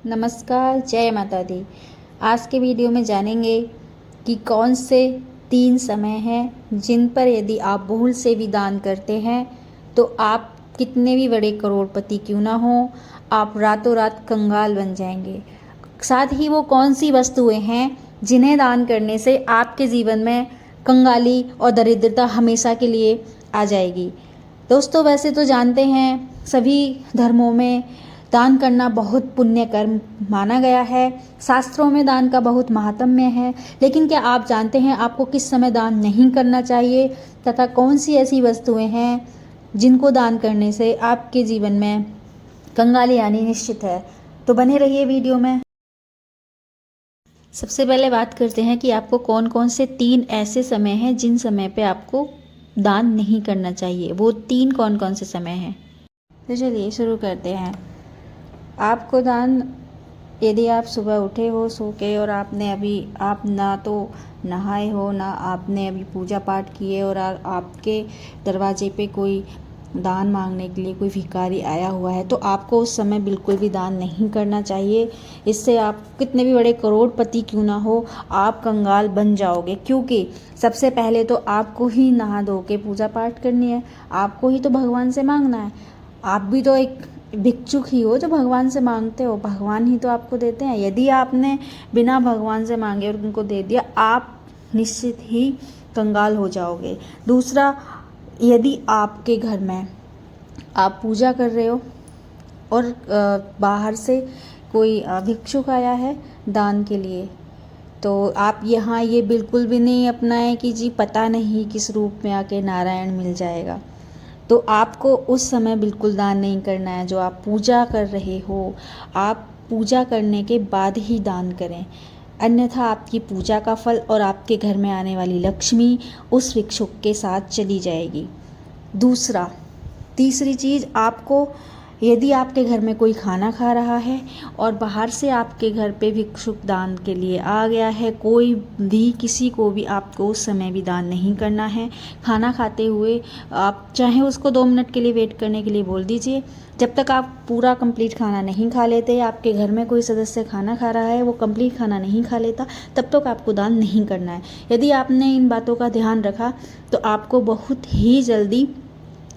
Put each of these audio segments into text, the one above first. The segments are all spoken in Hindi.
नमस्कार, जय माता दी। आज के वीडियो में जानेंगे कि कौन से 3 समय हैं जिन पर यदि आप भूल से भी दान करते हैं तो आप कितने भी बड़े करोड़पति क्यों ना हो, आप रातों रात कंगाल बन जाएंगे। साथ ही वो कौन सी वस्तुएं हैं जिन्हें दान करने से आपके जीवन में कंगाली और दरिद्रता हमेशा के लिए आ जाएगी। दोस्तों, वैसे तो जानते हैं सभी धर्मों में दान करना बहुत पुण्य कर्म माना गया है। शास्त्रों में दान का बहुत महात्म्य है। लेकिन क्या आप जानते हैं आपको किस समय दान नहीं करना चाहिए तथा कौन सी ऐसी वस्तुएं हैं जिनको दान करने से आपके जीवन में कंगाली आनी निश्चित है? तो बने रहिए वीडियो में। सबसे पहले बात करते हैं कि आपको कौन कौन से 3 ऐसे समय हैं जिन समय पे आपको दान नहीं करना चाहिए। वो 3 कौन कौन से समय हैं? तो चलिए शुरू करते हैं। आपको दान, यदि आप सुबह उठे हो सो के और आप ना तो नहाए हो, ना आपने अभी पूजा पाठ किए और आपके दरवाजे पे कोई दान मांगने के लिए कोई भिखारी आया हुआ है, तो आपको उस समय बिल्कुल भी दान नहीं करना चाहिए। इससे आप कितने भी बड़े करोड़पति क्यों ना हो, आप कंगाल बन जाओगे। क्योंकि सबसे पहले तो आपको ही नहा धो के पूजा पाठ करनी है, आपको ही तो भगवान से मांगना है। आप भी तो एक भिक्षुक ही हो जो भगवान से मांगते हो, भगवान ही तो आपको देते हैं। यदि आपने बिना भगवान से मांगे और उनको दे दिया, आप निश्चित ही कंगाल हो जाओगे। दूसरा, यदि आपके घर में आप पूजा कर रहे हो और बाहर से कोई भिक्षुक आया है दान के लिए, तो आप यहाँ ये बिल्कुल भी नहीं अपनाएं कि जी पता नहीं किस रूप में आके नारायण मिल जाएगा। तो आपको उस समय बिल्कुल दान नहीं करना है। जो आप पूजा कर रहे हो, आप पूजा करने के बाद ही दान करें, अन्यथा आपकी पूजा का फल और आपके घर में आने वाली लक्ष्मी उस भिक्षुक के साथ चली जाएगी। तीसरी चीज़, आपको यदि आपके घर में कोई खाना खा रहा है और बाहर से आपके घर पे भिक्षुक दान के लिए आ गया है, कोई भी किसी को भी आपको उस समय भी दान नहीं करना है। खाना खाते हुए आप चाहे उसको 2 मिनट के लिए वेट करने के लिए बोल दीजिए। जब तक आप पूरा कंप्लीट खाना नहीं खा लेते, आपके घर में कोई सदस्य खाना खा रहा है, वो कंप्लीट खाना नहीं खा लेता, तब तक आपको दान नहीं करना है। यदि आपने इन बातों का ध्यान रखा तो आपको बहुत ही जल्दी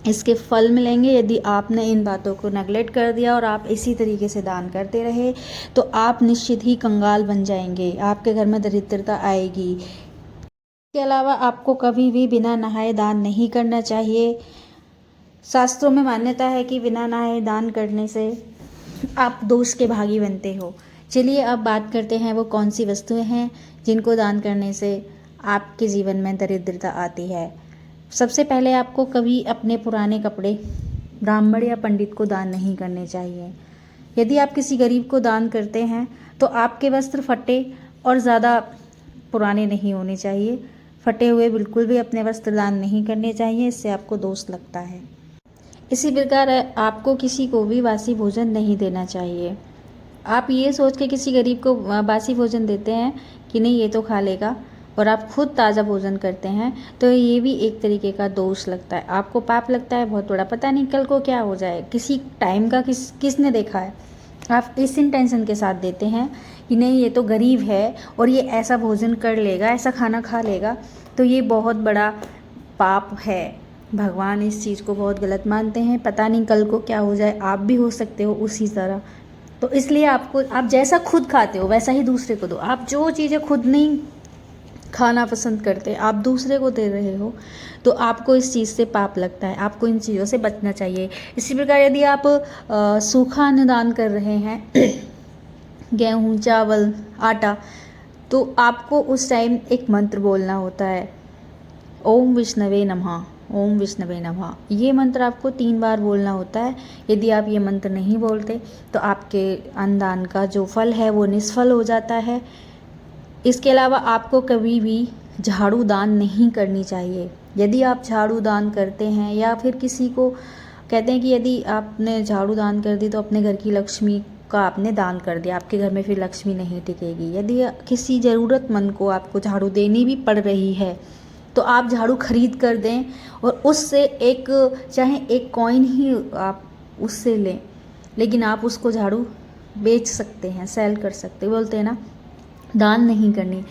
इसके फल मिलेंगे। यदि आपने इन बातों को नेगलेक्ट कर दिया और आप इसी तरीके से दान करते रहे तो आप निश्चित ही कंगाल बन जाएंगे, आपके घर में दरिद्रता आएगी। इसके अलावा आपको कभी भी बिना नहाए दान नहीं करना चाहिए। शास्त्रों में मान्यता है कि बिना नहाए दान करने से आप दोष के भागी बनते हो। चलिए अब बात करते हैं वो कौन सी वस्तुएं हैं जिनको दान करने से आपके जीवन में दरिद्रता आती है। सबसे पहले आपको कभी अपने पुराने कपड़े ब्राह्मण या पंडित को दान नहीं करने चाहिए। यदि आप किसी गरीब को दान करते हैं तो आपके वस्त्र फटे और ज़्यादा पुराने नहीं होने चाहिए। फटे हुए बिल्कुल भी अपने वस्त्र दान नहीं करने चाहिए, इससे आपको दोष लगता है। इसी प्रकार आपको किसी को भी बासी भोजन नहीं देना चाहिए। आप ये सोच के किसी गरीब को बासी भोजन देते हैं कि नहीं ये तो खा लेगा, और आप खुद ताज़ा भोजन करते हैं, तो ये भी एक तरीके का दोष लगता है, आपको पाप लगता है बहुत बड़ा। पता नहीं कल को क्या हो जाए, किसी टाइम का किसने देखा है। आप इस इंटेंशन के साथ देते हैं कि नहीं ये तो गरीब है और ये ऐसा भोजन कर लेगा, ऐसा खाना खा लेगा, तो ये बहुत बड़ा पाप है। भगवान इस चीज़ को बहुत गलत मानते हैं। पता नहीं कल को क्या हो जाए, आप भी हो सकते हो उसी तरह। तो इसलिए आप जैसा खुद खाते हो वैसा ही दूसरे को दो। आप जो चीज़ें खुद नहीं खाना पसंद करते आप दूसरे को दे रहे हो, तो आपको इस चीज़ से पाप लगता है। आपको इन चीज़ों से बचना चाहिए। इसी प्रकार यदि आप सूखा अन्न दान कर रहे हैं गेहूँ, चावल, आटा, तो आपको उस टाइम एक मंत्र बोलना होता है, ओम विष्णवे नमः, ओम विष्णवे नमः। ये मंत्र आपको 3 बार बोलना होता है। यदि आप ये मंत्र नहीं बोलते तो आपके अन्नदान का जो फल है वो निष्फल हो जाता है। इसके अलावा आपको कभी भी झाड़ू दान नहीं करनी चाहिए। यदि आप झाड़ू दान करते हैं या फिर किसी को कहते हैं कि यदि आपने झाड़ू दान कर दी तो अपने घर की लक्ष्मी का आपने दान कर दिया, आपके घर में फिर लक्ष्मी नहीं टिकेगी। यदि किसी ज़रूरतमंद को आपको झाड़ू देनी भी पड़ रही है तो आप झाड़ू खरीद कर दें और उससे चाहे एक कॉइन ही आप उससे लें, लेकिन आप उसको झाड़ू बेच सकते हैं, सेल कर सकते, बोलते हैं ना दान नहीं करनी।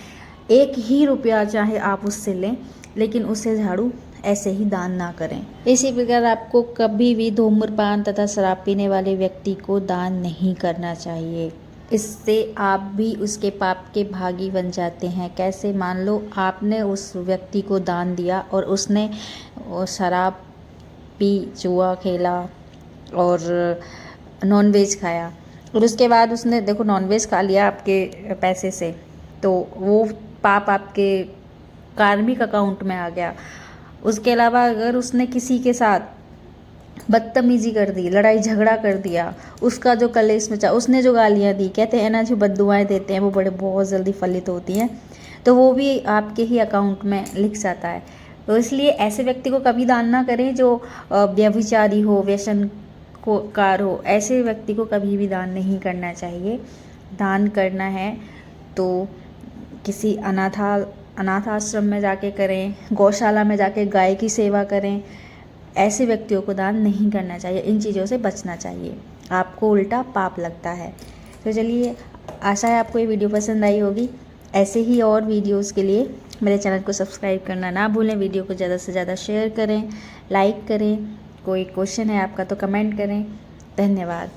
1 ही रुपया चाहे आप उससे लें, लेकिन उससे झाड़ू ऐसे ही दान ना करें। इसी प्रकार आपको कभी भी धूम्रपान तथा शराब पीने वाले व्यक्ति को दान नहीं करना चाहिए। इससे आप भी उसके पाप के भागी बन जाते हैं। कैसे? मान लो आपने उस व्यक्ति को दान दिया और उसने शराब पी, जुआ खेला और नॉनवेज खाया, और उसके बाद उसने देखो नॉनवेज खा लिया आपके पैसे से, तो वो पाप आपके कार्मिक अकाउंट में आ गया। उसके अलावा अगर उसने किसी के साथ बदतमीजी कर दी, लड़ाई झगड़ा कर दिया, उसका जो कलेश मचा, उसने जो गालियाँ दी, कहते हैं ना जो बद्दुआएं देते हैं वो बहुत जल्दी फलित होती हैं, तो वो भी आपके ही अकाउंट में लिख जाता है। तो इसलिए ऐसे व्यक्ति को कभी दान ना करें जो व्यभिचारी हो, व्यसन को कार हो। ऐसे व्यक्ति को कभी भी दान नहीं करना चाहिए। दान करना है तो किसी अनाथ आश्रम में जाके करें, गौशाला में जाके गाय की सेवा करें। ऐसे व्यक्तियों को दान नहीं करना चाहिए, इन चीज़ों से बचना चाहिए, आपको उल्टा पाप लगता है। तो चलिए, आशा है आपको ये वीडियो पसंद आई होगी। ऐसे ही और वीडियोस के लिए मेरे चैनल को सब्सक्राइब करना ना भूलें। वीडियो को ज़्यादा से ज़्यादा शेयर करें, लाइक करें। कोई क्वेश्चन है आपका तो कमेंट करें। धन्यवाद।